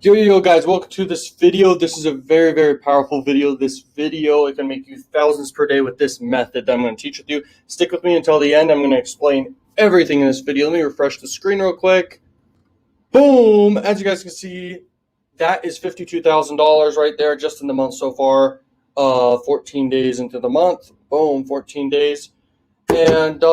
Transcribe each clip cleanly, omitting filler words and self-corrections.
Yo, guys, welcome to this video. This is a very, very powerful video. This video, it can make you thousands per day with this method that I'm going to teach with you. Stick with me until the end. I'm going to explain everything in this video. Let me refresh the screen real quick. Boom! As you guys can see, that is $52,000 right there just in the month so far. 14 days into the month. Boom, 14 days. And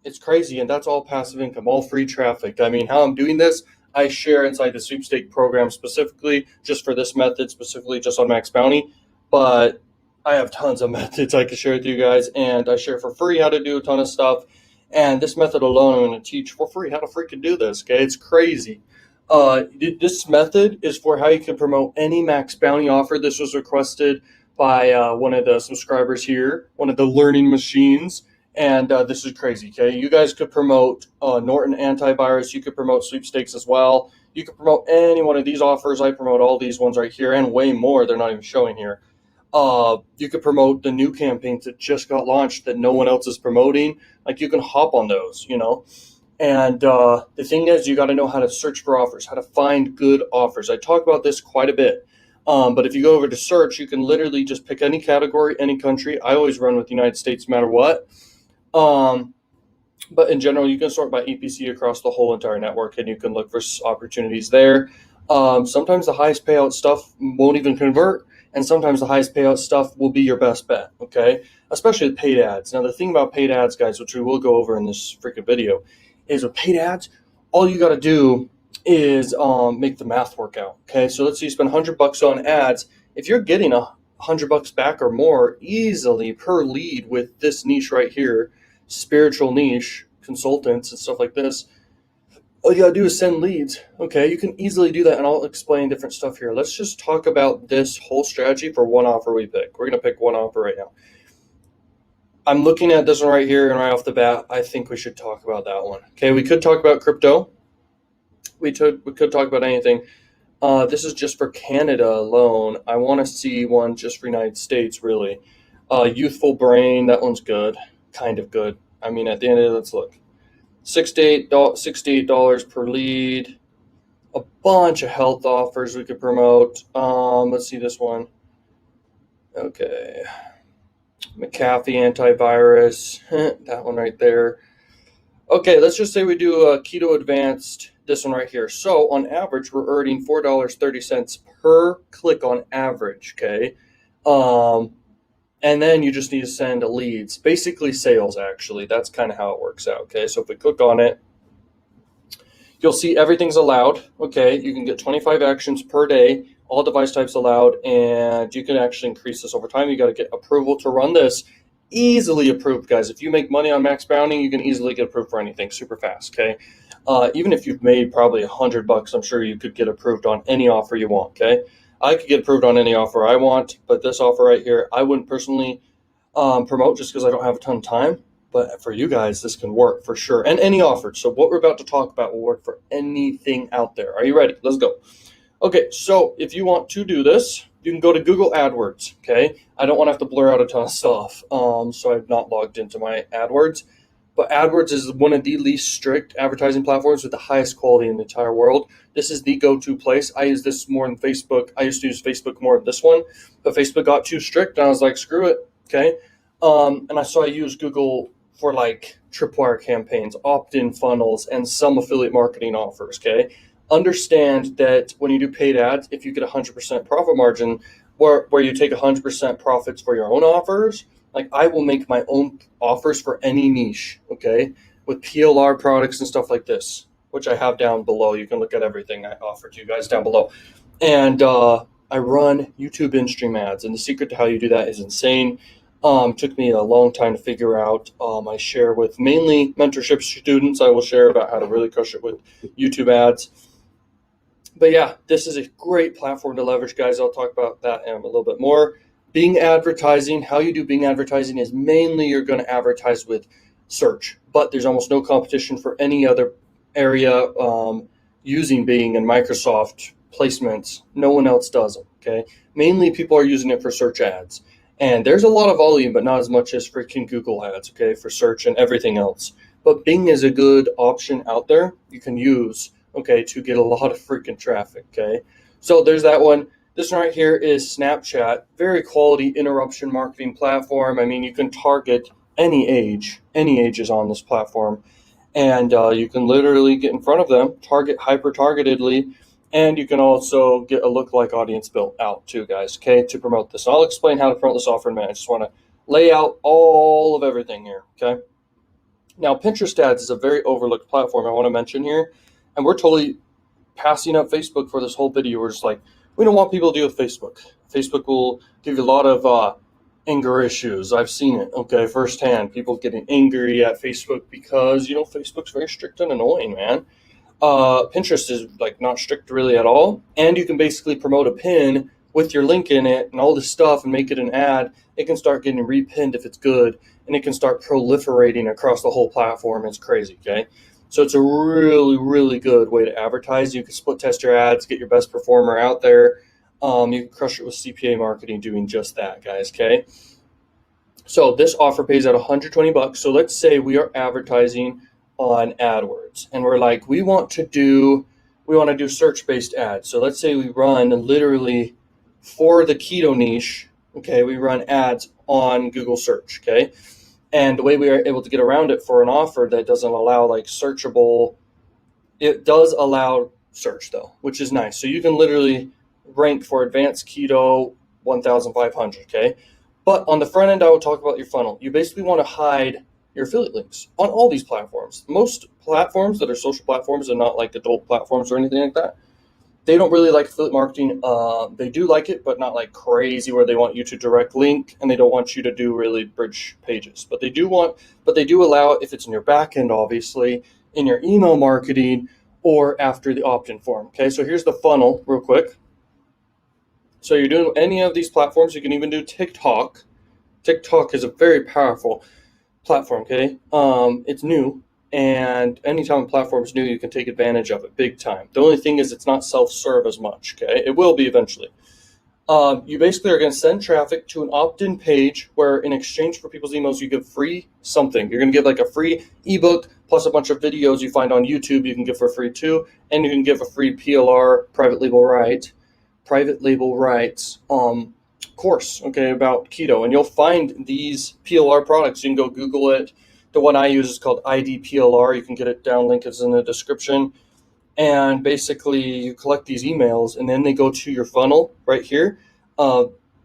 it's crazy, and that's all passive income, all free traffic. I mean, how I'm doing this, I share inside the Sweepstake program specifically just for this method, specifically just on Max Bounty. But I have tons of methods I can share with you guys, and I share for free how to do a ton of stuff. And this method alone, I'm going to teach for free how to freaking do this, okay? It's crazy. This method is for how you can promote any Max Bounty offer. This was requested by one of the subscribers here, one of the learning machines. And this is crazy, okay? You guys could promote Norton antivirus. You could promote sweepstakes as well. You could promote any one of these offers. I promote all these ones right here and way more. They're not even showing here. You could promote the new campaigns that just got launched that no one else is promoting. Like, you can hop on those, you know? And the thing is, you got to know how to search for offers, how to find good offers. I talk about this quite a bit. But if you go over to search, you can literally just pick any category, any country. I always run with the United States no matter what. But in general, you can sort by EPC across the whole entire network, and you can look for opportunities there. Sometimes the highest payout stuff won't even convert, and sometimes the highest payout stuff will be your best bet, okay? Especially with paid ads. Now, the thing about paid ads, guys, which we will go over in this freaking video, is with paid ads, all you got to do is make the math work out, okay? So let's say you spend $100 on ads. If you're getting $100 back or more easily per lead with this niche right here, spiritual niche, consultants and stuff like this, all you gotta do is send leads. Okay, you can easily do that, and I'll explain different stuff here. Let's just talk about this whole strategy for one offer we pick. We're gonna pick one offer right now. I'm looking at this one right here, and right off the bat, I think we should talk about that one. Okay, we could talk about crypto. We could talk about anything. This is just for Canada alone. I want to see one just for United States, really. Youthful Brain, that one's good. Kind of good. I mean, at the end of it, let's look. $68 per lead. A bunch of health offers we could promote. Let's see this one. Okay. McAfee antivirus. That one right there. Okay, let's just say we do a Keto Advanced, this one right here. So on average, we're earning $4.30 per click on average, okay? And then you just need to send leads, basically sales, actually. That's kind of how it works out, okay? So if we click on it, you'll see everything's allowed, okay? You can get 25 actions per day, all device types allowed, and you can actually increase this over time. You got to get approval to run this. Easily approved, guys. If you make money on Max Bounty, you can easily get approved for anything super fast, okay? Even if you've made probably $100, I'm sure you could get approved on any offer you want, okay? I could get approved on any offer I want, but this offer right here, I wouldn't personally promote just because I don't have a ton of time. But for you guys, this can work for sure. And any offer. So what we're about to talk about will work for anything out there. Are you ready? Let's go. Okay, so if you want to do this, you can go to Google AdWords, okay? I don't want to have to blur out a ton of stuff, so I've not logged into my AdWords. But AdWords is one of the least strict advertising platforms with the highest quality in the entire world. This is the go-to place. I use this more than Facebook. I used to use Facebook more than this one, but Facebook got too strict, and I was like, screw it, okay? And I use Google for like tripwire campaigns, opt-in funnels, and some affiliate marketing offers, okay? Understand that when you do paid ads, if you get 100% profit margin, where you take 100% profits for your own offers, like I will make my own offers for any niche, okay, with PLR products and stuff like this, which I have down below. You can look at everything I offer to you guys down below. And I run YouTube in-stream ads, and the secret to how you do that is insane. Took me a long time to figure out. I share with mainly mentorship students. I will share about how to really crush it with YouTube ads. But yeah, this is a great platform to leverage, guys. I'll talk about that in a little bit more. Bing advertising, how you do Bing advertising is mainly you're going to advertise with search, but there's almost no competition for any other area using Bing and Microsoft placements. No one else does them, okay? Mainly people are using it for search ads. And there's a lot of volume, but not as much as freaking Google ads, okay, for search and everything else. But Bing is a good option out there you can use, okay, to get a lot of freaking traffic, okay? So there's that one. This one right here is Snapchat, very quality interruption marketing platform. I mean, you can target any age is on this platform, and you can literally get in front of them, target hyper targetedly, and you can also get a lookalike audience built out too, guys, okay, to promote this. And I'll explain how to promote this offer in a minute. I just want to lay out all of everything here, okay? Now, Pinterest ads is a very overlooked platform I want to mention here, and we're totally passing up Facebook for this whole video. We're just like, we don't want people to deal with Facebook. Facebook will give you a lot of anger issues. I've seen it, okay, firsthand. People getting angry at Facebook because, Facebook's very strict and annoying, man. Pinterest is like not strict really at all. And you can basically promote a pin with your link in it and all this stuff and make it an ad. It can start getting repinned if it's good, and it can start proliferating across the whole platform. It's crazy, okay? So it's a really, really good way to advertise. You can split test your ads, get your best performer out there. You can crush it with CPA marketing doing just that, guys, okay? So this offer pays out $120. So let's say we are advertising on AdWords, and we're like, we want to do search-based ads. So let's say we run literally for the keto niche, okay, we run ads on Google search, okay? And the way we are able to get around it for an offer that doesn't allow like searchable, it does allow search though, which is nice. So you can literally rank for advanced keto 1,500, okay? But on the front end, I will talk about your funnel. You basically want to hide your affiliate links on all these platforms. Most platforms that are social platforms and not like adult platforms or anything like that, they don't really like affiliate marketing. They do like it, but not like crazy where they want you to direct link, and they don't want you to do really bridge pages. But they do allow it if it's in your back end, obviously, in your email marketing or after the opt-in form. Okay, so here's the funnel real quick. So you're doing any of these platforms. You can even do TikTok. TikTok is a very powerful platform, okay? It's new. And anytime a platform is new, you can take advantage of it big time. The only thing is it's not self-serve as much, okay? It will be eventually. You basically are going to send traffic to an opt-in page where in exchange for people's emails, you give free something. You're going to give like a free ebook plus a bunch of videos you find on YouTube you can give for free too. And you can give a free PLR, private label rights course, okay, about keto. And you'll find these PLR products. You can go Google it. The one I use is called IDPLR. You can get it down, link is in the description. And basically you collect these emails and then they go to your funnel right here,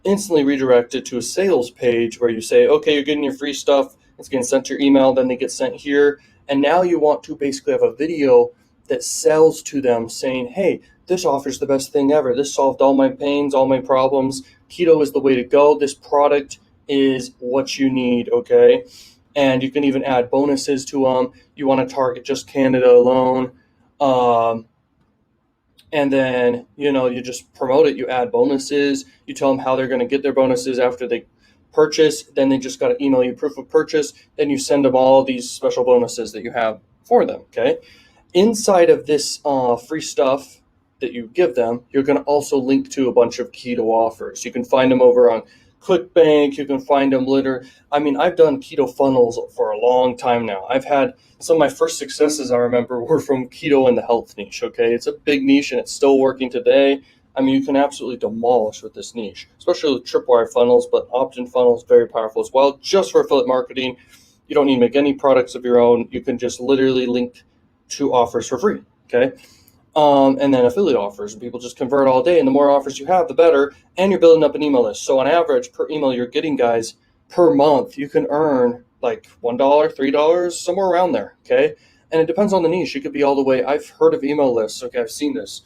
instantly redirected to a sales page where you say, okay, you're getting your free stuff. It's getting sent to your email. Then they get sent here. And now you want to basically have a video that sells to them saying, hey, this offer's the best thing ever. This solved all my pains, all my problems. Keto is the way to go. This product is what you need, okay? And you can even add bonuses to them. You want to target just Canada alone. And then, you just promote it. You add bonuses. You tell them how they're going to get their bonuses after they purchase. Then they just got to email you proof of purchase. Then you send them all these special bonuses that you have for them, okay? Inside of this free stuff that you give them, you're going to also link to a bunch of keto offers. You can find them over on ClickBank. You can find them I've done keto funnels for a long time now. I've had some of my first successes I remember were from keto in the health niche, okay? It's a big niche and it's still working today. You can absolutely demolish with this niche, especially with tripwire funnels, but opt-in funnels, very powerful as well. Just for affiliate marketing, you don't need to make any products of your own. You can just literally link to offers for free, okay? And then affiliate offers, and people just convert all day. And the more offers you have, the better. And you're building up an email list. So on average, per email you're getting, guys, per month, you can earn like $1, $3, somewhere around there, okay? And it depends on the niche. It could be all the way. I've heard of email lists, okay, I've seen this,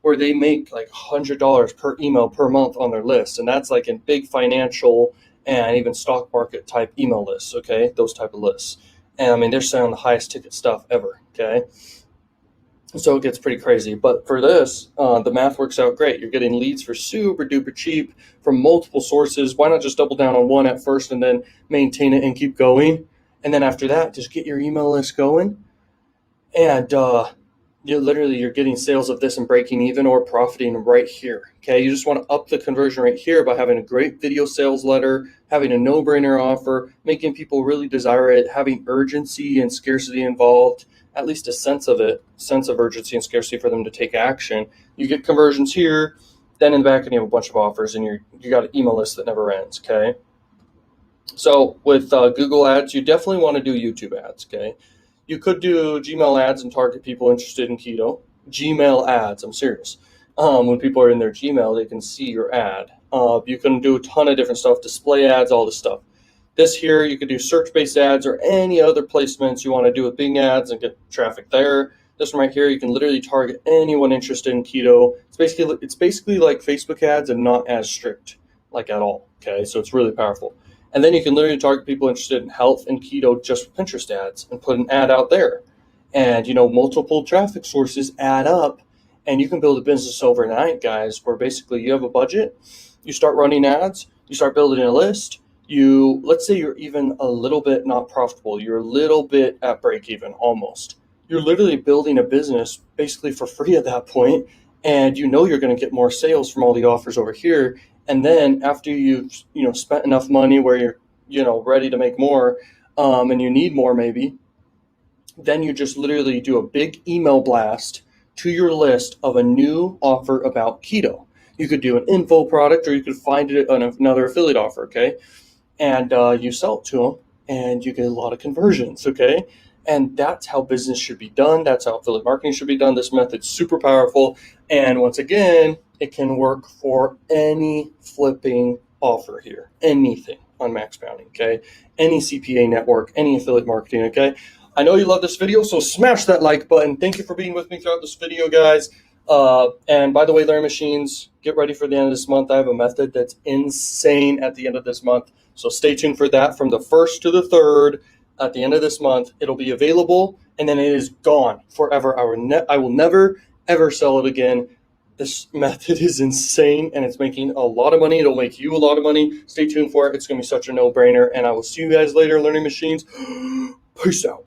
where they make like $100 per email per month on their list. And that's like in big financial and even stock market type email lists, okay? Those type of lists. And they're selling the highest ticket stuff ever, okay? So it gets pretty crazy. But for this, the math works out great. You're getting leads for super duper cheap from multiple sources. Why not just double down on one at first and then maintain it and keep going? And then after that, just get your email list going. And you're getting sales of this and breaking even or profiting right here. Okay, you just want to up the conversion right here by having a great video sales letter, having a no-brainer offer, making people really desire it, having urgency and scarcity involved, at least a sense of urgency and scarcity for them to take action. You get conversions here, then in the back end you have a bunch of offers, and you got an email list that never ends, okay? So with Google ads, you definitely want to do YouTube ads, okay? You could do Gmail ads and target people interested in keto. Gmail ads, I'm serious. When people are in their Gmail, they can see your ad. You can do a ton of different stuff, display ads, all this stuff. This here, you could do search-based ads or any other placements you want to do with Bing ads and get traffic there. This one right here, you can literally target anyone interested in keto. It's basically like Facebook ads and not as strict, like at all, okay? So it's really powerful. And then you can literally target people interested in health and keto just with Pinterest ads and put an ad out there. And, multiple traffic sources add up, and you can build a business overnight, guys, where basically you have a budget, you start running ads, you start building a list, let's say you're even a little bit not profitable, you're a little bit at break even almost. You're literally building a business basically for free at that point, and you're going to get more sales from all the offers over here. And then after you've spent enough money where you're ready to make more, and you need more maybe, then you just literally do a big email blast to your list of a new offer about keto. You could do an info product, or you could find it on another affiliate offer, okay? And you sell it to them, and you get a lot of conversions, okay? And that's how business should be done. That's how affiliate marketing should be done. This method's super powerful. And once again, it can work for any flipping offer here, anything on Max Bounty, okay? Any CPA network, any affiliate marketing, okay? I know you love this video, so smash that like button. Thank you for being with me throughout this video, guys. And by the way, Learning Machines, get ready for the end of this month. I have a method that's insane at the end of this month. So stay tuned for that from the 1st to the 3rd. At the end of this month, it'll be available, and then it is gone forever. I will never, ever sell it again. This method is insane, and it's making a lot of money. It'll make you a lot of money. Stay tuned for it. It's going to be such a no-brainer, and I will see you guys later, Learning Machines. Peace out.